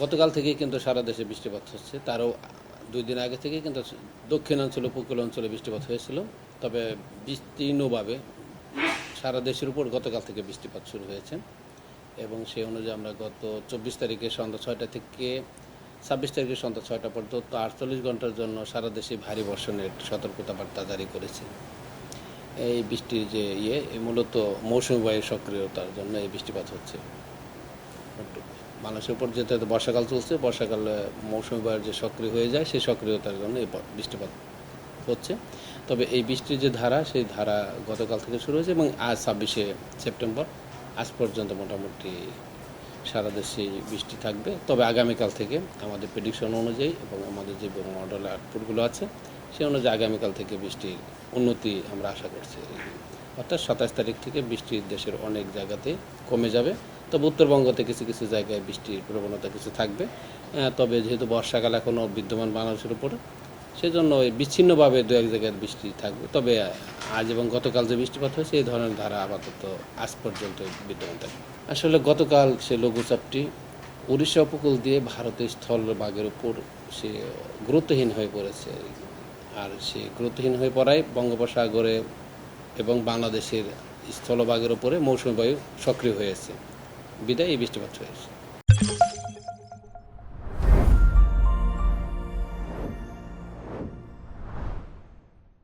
গতকাল থেকেই কিন্তু সারা দেশে বৃষ্টিপাত হচ্ছে। তারও 2 দিন আগে থেকেই কিন্তু দক্ষিণাঞ্চল উপকূল অঞ্চলে বৃষ্টিপাত হয়েছিল। তবে বিস্তীর্ণভাবে সারা দেশের উপর গতকাল থেকে বৃষ্টিপাত শুরু হয়েছে এবং সেই অনুযায়ী আমরা গত 24 তারিখে সন্ধ্যা 6টা থেকে 26 তারিখে সন্ধ্যা 6টা পর্যন্ত 48 ঘন্টার জন্য সারা দেশে ভারী বর্ষণের সতর্কতা বার্তা জারি করেছে। এই বৃষ্টির যে মূলত মৌসুমী বায়ুর সক্রিয়তার জন্য এই বৃষ্টিপাত হচ্ছে। বাংলাদেশের উপর যেহেতু বর্ষাকাল চলছে, বর্ষাকালে মৌসুমী বায়ু যে সক্রিয় হয়ে যায় সেই সক্রিয়তার জন্য এই বৃষ্টিপাত হচ্ছে। তবে এই বৃষ্টির যে ধারা, সেই ধারা গতকাল থেকে শুরু হয়েছে এবং আজ 26শে সেপ্টেম্বর আজ পর্যন্ত মোটামুটি সারা দেশে বৃষ্টি থাকবে। তবে আগামীকাল থেকে আমাদের প্রেডিকশন অনুযায়ী এবং আমাদের যে মডেল আউটপুটগুলো আছে সেই অনুযায়ী আগামীকাল থেকে বৃষ্টির উন্নতি আমরা আশা করছি। অর্থাৎ 27 তারিখ থেকে বৃষ্টি দেশের অনেক জায়গাতে কমে যাবে। তবে উত্তরবঙ্গতে কিছু কিছু জায়গায় বৃষ্টির প্রবণতা কিছু থাকবে। তবে যেহেতু বর্ষাকাল এখনও বিদ্যমান বাংলাদেশের উপরে, সেজন্য বিচ্ছিন্নভাবে দু এক জায়গায় বৃষ্টি থাকবে। তবে আজ এবং গতকাল যে বৃষ্টিপাত হয়েছে এই ধরনের ধারা আপাতত আজ পর্যন্ত বিদ্যমান থাকে। আসলে গতকাল সে লঘুচাপটি উড়িষ্যা উপকূল দিয়ে ভারতের স্থলভাগের উপর সে গুরুত্বহীন হয়ে পড়েছে। আর সে গুরুত্বহীন হয়ে পড়ায় বঙ্গোপসাগরে এবং বাংলাদেশের স্থলভাগের উপরে মৌসুমী বায়ু সক্রিয় হয়েছে, বিদায় এই বৃষ্টিপাত হয়েছে।